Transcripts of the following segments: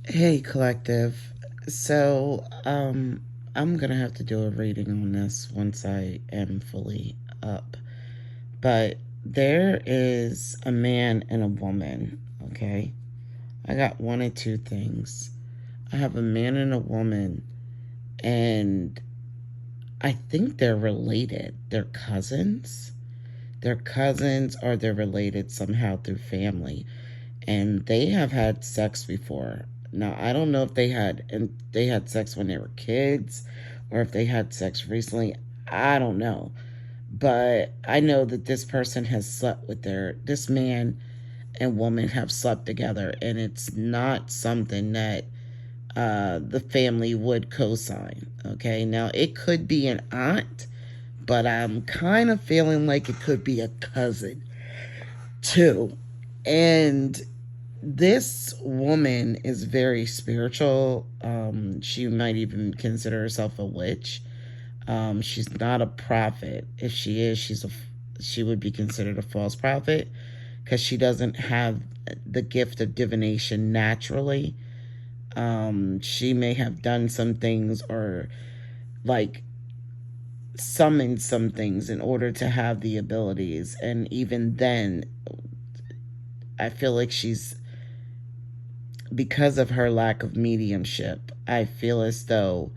Hey, collective. So, I'm gonna have to do a reading on this once I am fully up. But there is a man and a woman, okay? I got one of two things. I have a man and a woman, and I think they're related. They're cousins. They're cousins or they're related somehow through family. And they have had sex before. Now I don't know if they had sex when they were kids or if they had sex recently. I don't know. But I know that this person has slept with this man and woman have slept together, and it's not something that the family would co-sign. Okay, now it could be an aunt, but I'm kind of feeling like it could be a cousin too. And this woman is very spiritual. She might even consider herself a witch. She's not a prophet. If she is, she would be considered a false prophet because she doesn't have the gift of divination naturally. She may have done some things or like summoned some things in order to have the abilities, and even then, I feel like she's because of her lack of mediumship, I feel as though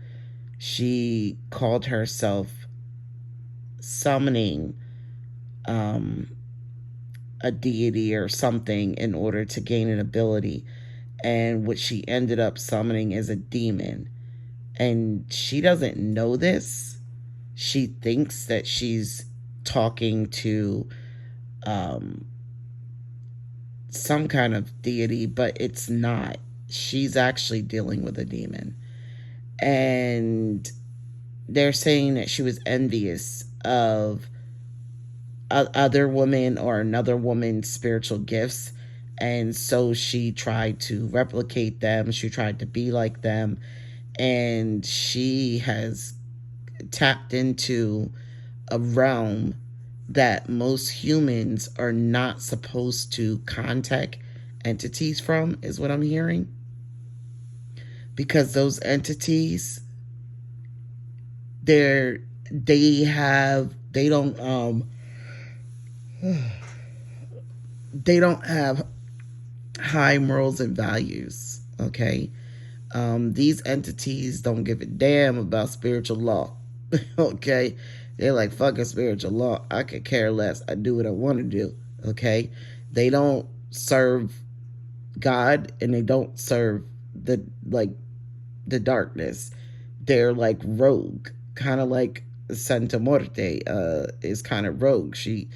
she called herself summoning um, a deity or something in order to gain an ability. And what she ended up summoning is a demon. And she doesn't know this. She thinks that she's talking to um, some kind of deity, but it's not. She's actually dealing with a demon. And they're saying that she was envious of other women or another woman's spiritual gifts. And so she tried to replicate them. She tried to be like them. And she has tapped into a realm that most humans are not supposed to contact entities from, is what I'm hearing. Because those entities, they're they don't they don't have high morals and values. Okay, these entities don't give a damn about spiritual law. Okay, they're like fucking spiritual law. I could care less. I do what I want to do. Okay, they don't serve God and they don't serve the like the darkness. They're like rogue, kind of like Santa Muerte is kind of rogue. She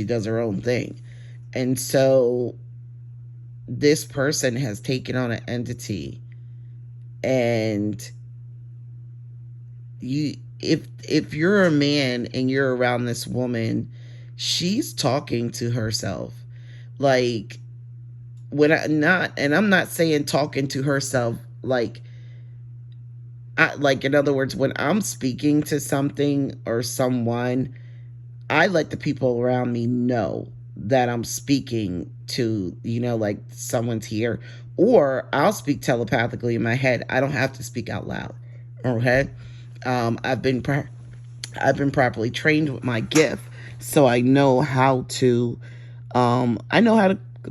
does her own thing, and so this person has taken on an entity, and if you're a man and you're around this woman, she's talking to herself, like when I not, and I'm not saying talking to herself like in other words, when I'm speaking to something or someone, I let the people around me know that I'm speaking to, like someone's here. Or I'll speak telepathically in my head. I don't have to speak out loud. Okay. Um, I've been I've been properly trained with my gift, so I know how to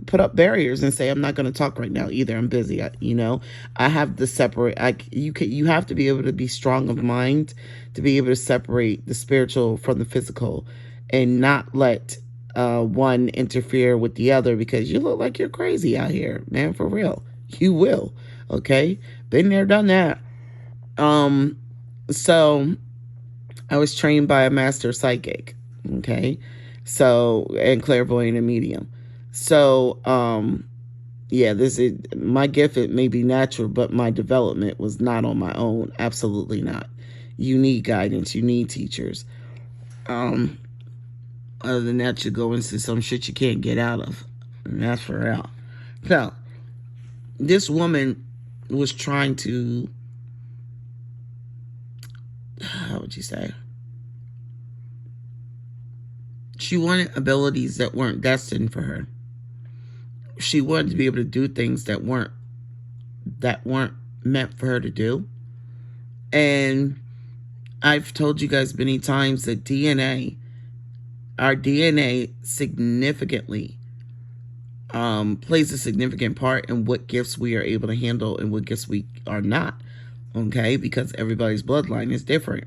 put up barriers and say I'm not going to talk right now. Either I'm busy. I have the separate. You have to be able to be strong of mind to be able to separate the spiritual from the physical, and not let one interfere with the other, because you look like you're crazy out here, man. For real, you will. Okay, been there, done that. Um, so I was trained by a master psychic. Okay. So, and clairvoyant and medium. So, yeah, this is my gift. It may be natural, but my development was not on my own. Absolutely not. You need guidance. You need teachers. Um, Other than that, you go into some shit you can't get out of. And that's for real. So, this woman was trying to, how would you say? She wanted abilities that weren't destined for her. She wanted to be able to do things that weren't that weren't meant for her to do. And I've told you guys many times that our DNA significantly plays a significant part in what gifts we are able to handle and what gifts we are not. Okay, because everybody's bloodline is different.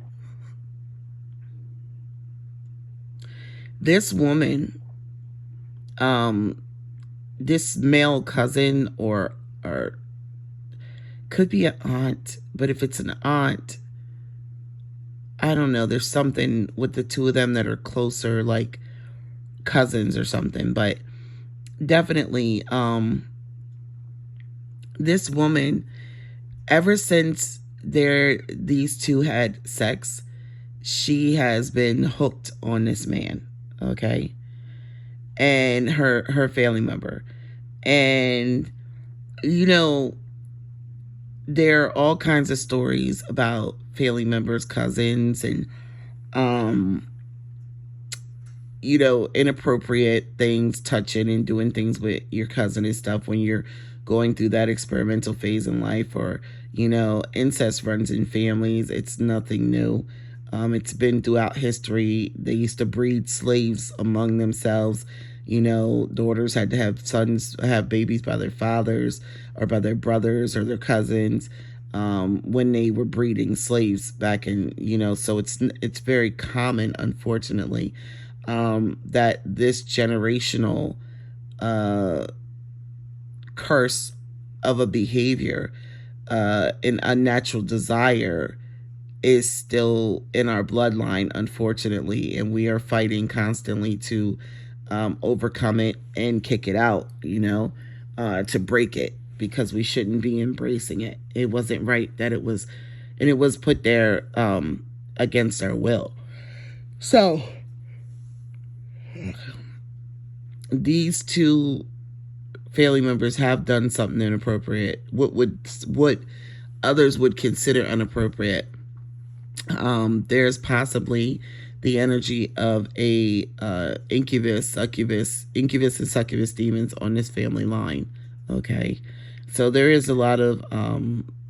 This woman, this male cousin or could be an aunt, but if it's an aunt, I don't know, there's something with the two of them that are closer, like cousins or something. But definitely, this woman, ever since these two had sex, she has been hooked on this man, okay, and her family member. And you know, there are all kinds of stories about family members, cousins, and you know, inappropriate things, touching and doing things with your cousin and stuff when you're going through that experimental phase in life. Or, you know, incest runs in families. It's nothing new. It's been throughout history. They used to breed slaves among themselves. You know, daughters had to have sons, have babies by their fathers or by their brothers or their cousins, when they were breeding slaves back in, you know, so it's very common, unfortunately, that this generational curse of a behavior, an unnatural desire, is still in our bloodline, unfortunately, and we are fighting constantly to overcome it and kick it out, you know, to break it, because we shouldn't be embracing it. It wasn't right that it was, and it was put there against our will. So these two family members have done something inappropriate, what others would consider inappropriate. There's possibly the energy of a incubus and succubus demons on this family line. Okay, so there is a lot of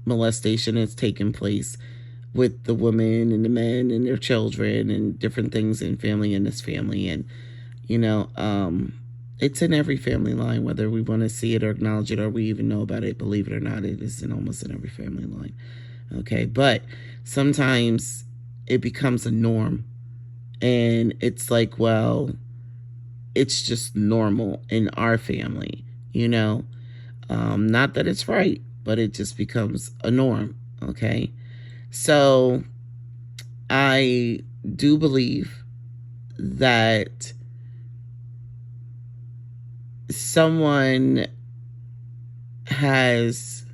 molestation that's taken place with the women and the men and their children and different things in this family. And you know, it's in every family line, whether we want to see it or acknowledge it or we even know about it. Believe it or not, it is almost in every family line. Okay, but sometimes it becomes a norm, and it's like, well, it's just normal in our family, you know. Not that it's right, but it just becomes a norm. Okay, so I do believe that someone has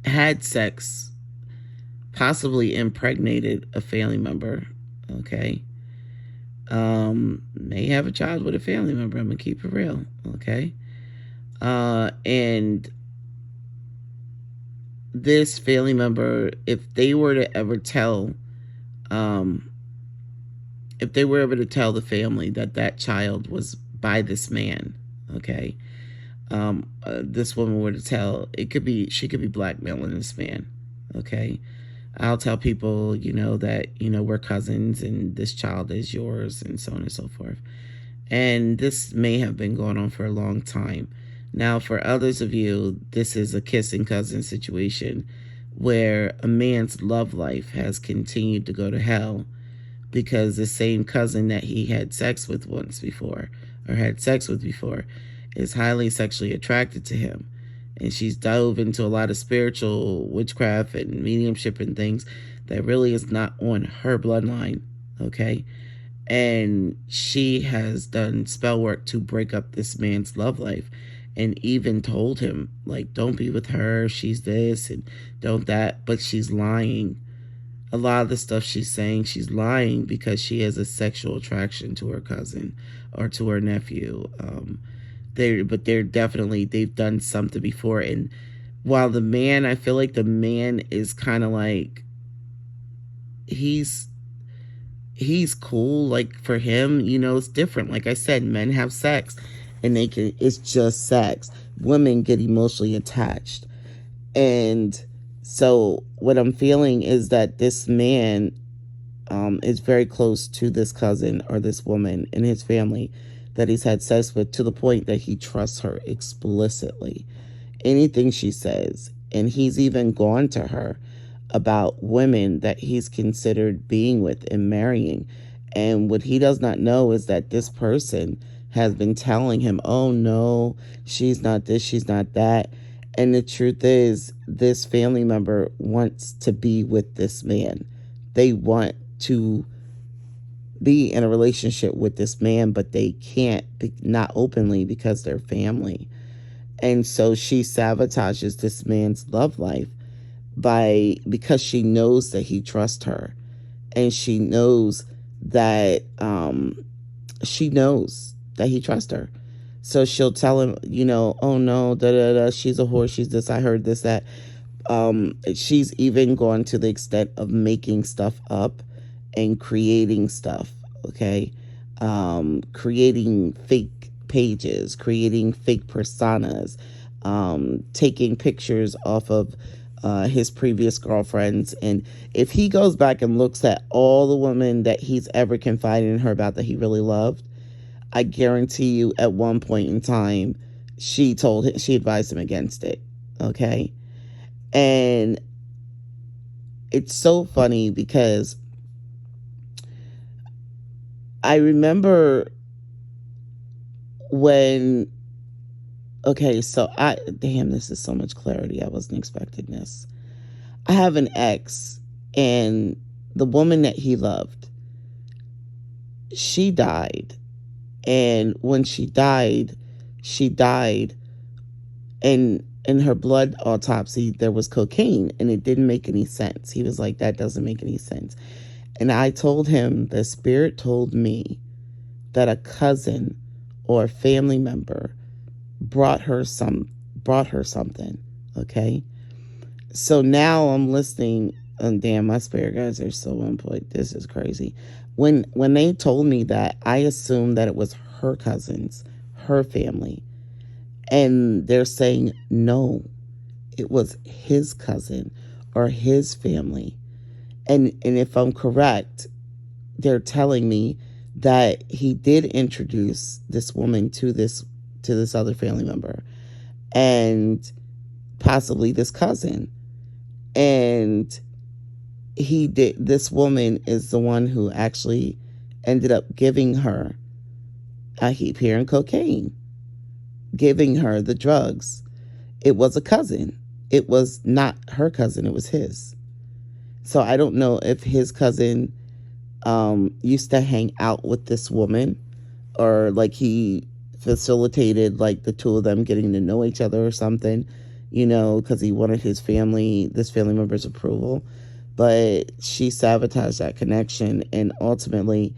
had sex, possibly impregnated a family member. Okay, may have a child with a family member. I'm gonna keep it real. Okay, and this family member, if they were to ever tell, the family that that child was by this man, okay, this woman were to tell, she could be blackmailing this man. Okay, I'll tell people, you know, that, you know, we're cousins and this child is yours and so on and so forth. And this may have been going on for a long time. Now, for others of you, this is a kissing cousin situation where a man's love life has continued to go to hell because the same cousin that he had sex with once before, or had sex with before, is highly sexually attracted to him. And she's dove into a lot of spiritual witchcraft and mediumship and things that really is not on her bloodline. Okay, and she has done spell work to break up this man's love life, and even told him, like, don't be with her, she's this, and don't that. But she's lying. A lot of the stuff she's saying, she's lying because she has a sexual attraction to her cousin or to her nephew. They've done something before. And while the man, I feel like the man is kind of like, he's cool. Like, for him, you know, it's different. Like I said, men have sex and it's just sex. women get emotionally attached. And so what I'm feeling is that this man is very close to this cousin or this woman in his family that he's had sex with, to the point that he trusts her explicitly. Anything she says. And he's even gone to her about women that he's considered being with and marrying. And what he does not know is that this person has been telling him, oh no, she's not this, she's not that. And the truth is, this family member wants to be with this man. They want to be in a relationship with this man, but they can't, not openly, because they're family. And so she sabotages this man's love life because she knows that he trusts her, and she knows that he trusts her. So she'll tell him, oh no, da da da, she's a whore, she's this, I heard this, that. She's even gone to the extent of making stuff up and creating stuff, okay? Creating fake pages, creating fake personas, taking pictures off of his previous girlfriends. And if he goes back and looks at all the women that he's ever confided in her about that he really loved, I guarantee you at one point in time, she advised him against it, okay? And it's so funny because I remember when, this is so much clarity. I wasn't expecting this. I have an ex, and the woman that he loved, she died. And when she died, and in her blood autopsy, there was cocaine, and it didn't make any sense. He was like, that doesn't make any sense. And I told him, the spirit told me that a cousin or a family member brought her something, okay? So now I'm listening, and damn, my spirit guys are so on point. This is crazy. When they told me that, I assumed that it was her cousins, her family. And they're saying, no, it was his cousin or his family. And if I'm correct, they're telling me that he did introduce this woman to this other family member, and possibly this cousin. And this woman is the one who actually ended up giving her, I keep hearing cocaine, giving her the drugs. It was a cousin. It was not her cousin, it was his. So I don't know if his cousin used to hang out with this woman, or like he facilitated like the two of them getting to know each other or something, because he wanted this family member's approval. But she sabotaged that connection, and ultimately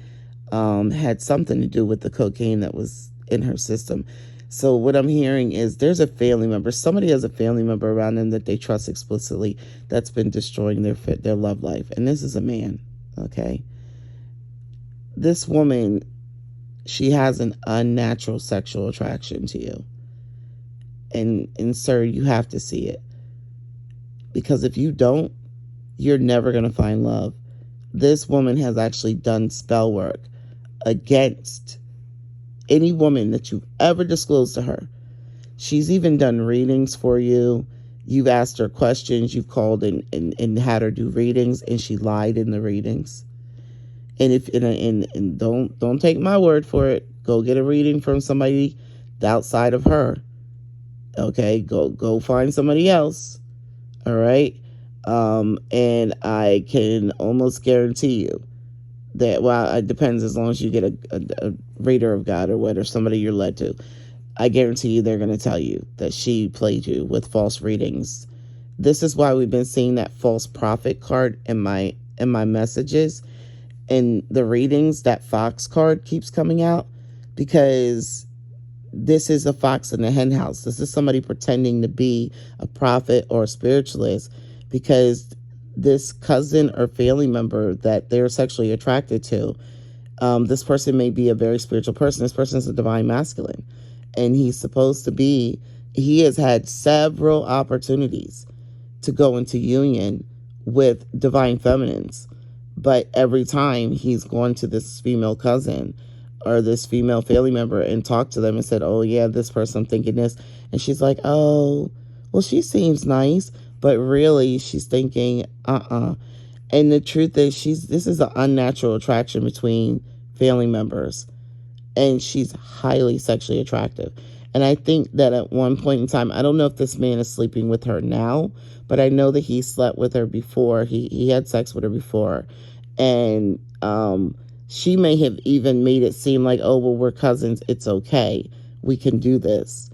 had something to do with the cocaine that was in her system. So what I'm hearing is there's a family member, somebody has a family member around them that they trust explicitly, that's been destroying their love life. And this is a man, okay? This woman, she has an unnatural sexual attraction to you. And sir, you have to see it. Because if you don't, you're never going to find love. This woman has actually done spell work against any woman that you've ever disclosed to her. She's even done readings for you. You've asked her questions. You've called and had her do readings, and she lied in the readings. And don't take my word for it. Go get a reading from somebody outside of her. Okay, go find somebody else. All right. And I can almost guarantee you that, well, it depends, as long as you get a reader of God or what, or somebody you're led to. I guarantee you they're going to tell you that she played you with false readings. This is why we've been seeing that false prophet card in my messages. And the readings, that fox card keeps coming out, because this is a fox in the hen house. This is somebody pretending to be a prophet or a spiritualist, because this cousin or family member that they're sexually attracted to, this person may be a very spiritual person. This person is a divine masculine, and he's supposed to be he has had several opportunities to go into union with divine feminines, but every time he's gone to this female cousin or this female family member and talked to them and said, oh yeah, this person, I'm thinking this, and she's like, oh well, she seems nice, but really she's thinking and the truth is, this is an unnatural attraction between family members, and she's highly sexually attractive. And I think that at one point in time, I don't know if this man is sleeping with her now, but I know that he slept with her before. He had sex with her before. And she may have even made it seem like, oh, well, we're cousins. It's okay. We can do this.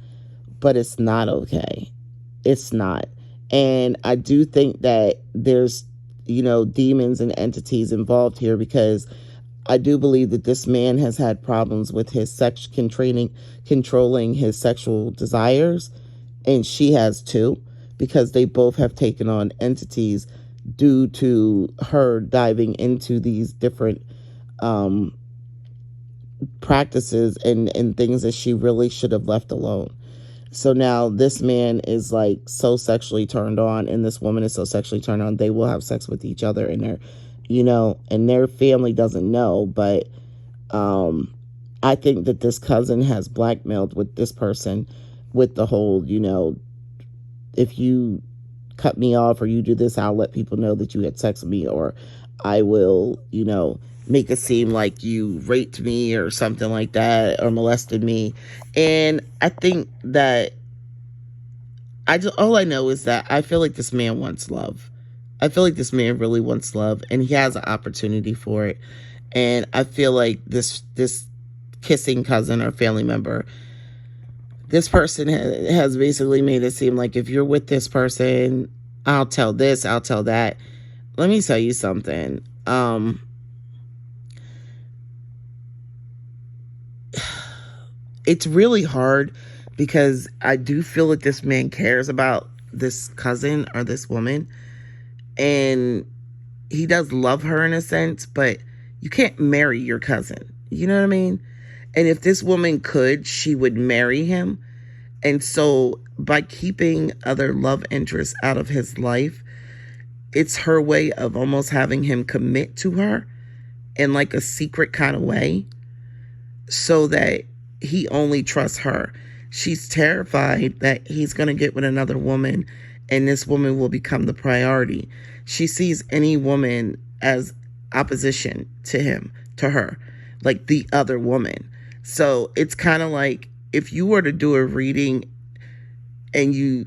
But it's not okay. It's not. And I do think that there's, demons and entities involved here, because I do believe that this man has had problems with his controlling his sexual desires, and she has too, because they both have taken on entities due to her diving into these different practices and things that she really should have left alone. So now this man is like so sexually turned on, and this woman is so sexually turned on, they will have sex with each other, and and their family doesn't know. But I think that this cousin has blackmailed with this person with the whole, if you cut me off or you do this, I'll let people know that you had sex with me, or I will, make it seem like you raped me or something like that, or molested me. And I think that all I know is that I feel like this man wants love. I feel like this man really wants love, and he has an opportunity for it. And I feel like this kissing cousin or family member, this person has basically made it seem like if you're with this person, I'll tell this, I'll tell that. Let me tell you something. It's really hard, because I do feel like this man cares about this cousin or this woman, and he does love her in a sense, but you can't marry your cousin. You know what I mean? And if this woman could, she would marry him. And so by keeping other love interests out of his life, it's her way of almost having him commit to her in like a secret kind of way, so that he only trusts her. She's terrified that he's going to get with another woman, and this woman will become the priority. She sees any woman as opposition to her, like the other woman. So it's kind of like if you were to do a reading and you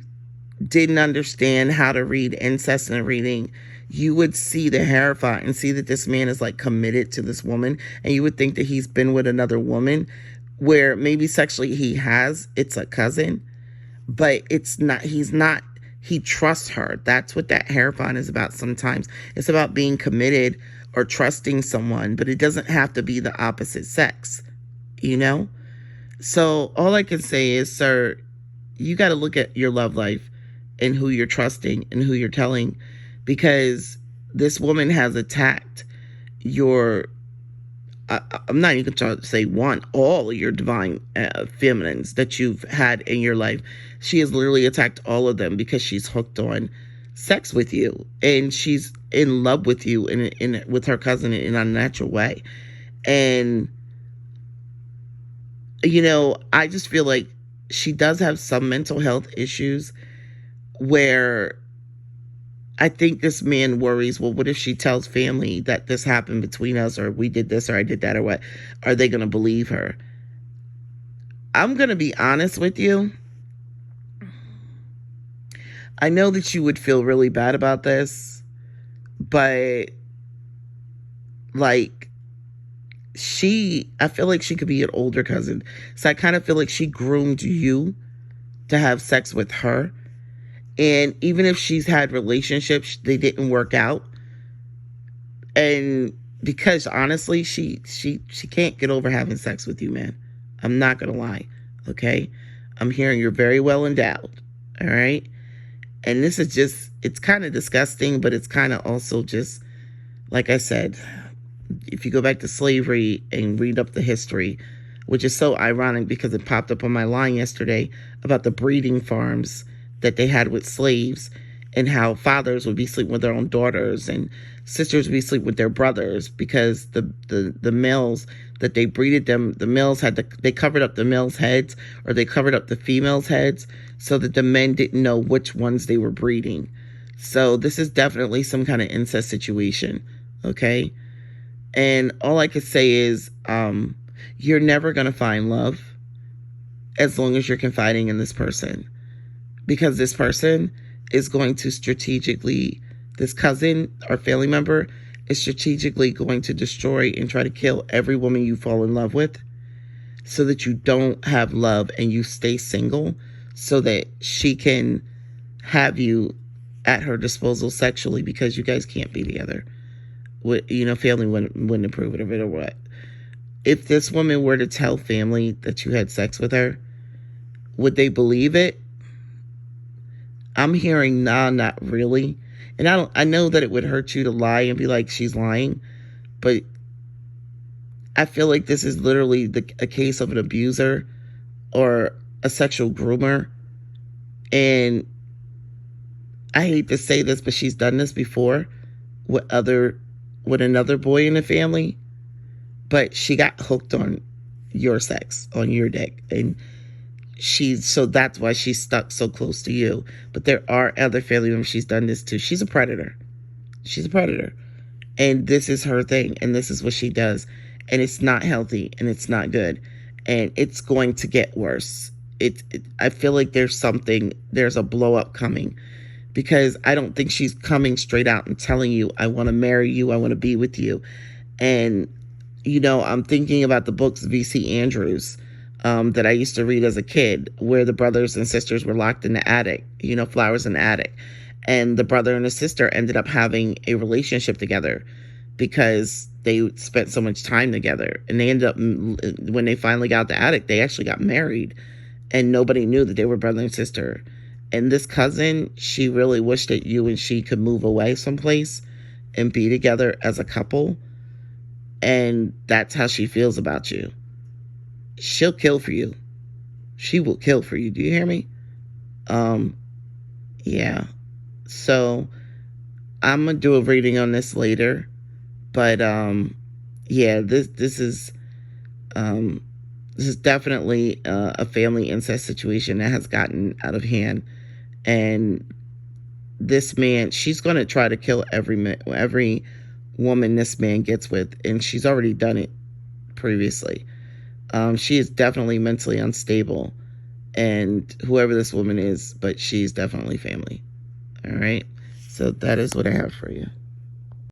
didn't understand how to read incest in a reading, you would see the terrified and see that this man is like committed to this woman, and you would think that he's been with another woman, where maybe sexually it's a cousin, but it's not, he trusts her. That's what that hierophant is about sometimes. It's about being committed or trusting someone, but it doesn't have to be the opposite sex, So all I can say is, sir, you got to look at your love life and who you're trusting and who you're telling, because this woman has attacked I'm not even trying to say all of your divine feminines that you've had in your life. She has literally attacked all of them because she's hooked on sex with you, and she's in love with you with her cousin in an unnatural way. And I just feel like she does have some mental health issues, where I think this man worries, well, what if she tells family that this happened between us, or we did this, or I did that, or what? Are they going to believe her? I'm going to be honest with you. I know that you would feel really bad about this, but like, I feel like she could be an older cousin. So I kind of feel like she groomed you to have sex with her. And even if she's had relationships, they didn't work out. And because honestly, she can't get over having sex with you, man. I'm not going to lie. Okay. I'm hearing you're very well endowed. All right. And this is it's kind of disgusting, but it's kind of also just, like I said, if you go back to slavery and read up the history, which is so ironic because it popped up on my line yesterday about the breeding farms that they had with slaves, and how fathers would be sleeping with their own daughters and sisters would be sleeping with their brothers because the males that they breeded them, the males they covered up the males' heads, or they covered up the females' heads so that the men didn't know which ones they were breeding. So this is definitely some kind of incest situation, okay? And all I could say is, you're never going to find love as long as you're confiding in this person. Because this person is going to strategically, this cousin or family member is strategically going to destroy and try to kill every woman you fall in love with so that you don't have love and you stay single, so that she can have you at her disposal sexually, because you guys can't be together. Family wouldn't approve of it or what. If this woman were to tell family that you had sex with her, would they believe it? I'm hearing, nah, not really. And I know that it would hurt you to lie and be like, she's lying. But I feel like this is literally a case of an abuser or a sexual groomer. And I hate to say this, but she's done this before with another boy in the family. But she got hooked on your sex, on your dick. And so that's why she's stuck so close to you. But there are other family members she's done this to. She's a predator. She's a predator. And this is her thing. And this is what she does. And it's not healthy. And it's not good. And it's going to get worse. I feel like there's a blow up coming. Because I don't think she's coming straight out and telling you, I want to marry you. I want to be with you. And, I'm thinking about the books V.C. Andrews that I used to read as a kid, where the brothers and sisters were locked in the attic, Flowers in the Attic. And the brother and the sister ended up having a relationship together because they spent so much time together. And they ended up, when they finally got out the attic, they actually got married. And nobody knew that they were brother and sister. And this cousin, she really wished that you and she could move away someplace and be together as a couple. And that's how she feels about you. She'll kill for you. She will kill for you. Do you hear me? Yeah. So I'm gonna do a reading on this later. But yeah, this is definitely a family incest situation that has gotten out of hand. And this man, she's going to try to kill every woman this man gets with. And she's already done it previously. She is definitely mentally unstable. And whoever this woman is, but she's definitely family. All right. So that is what I have for you.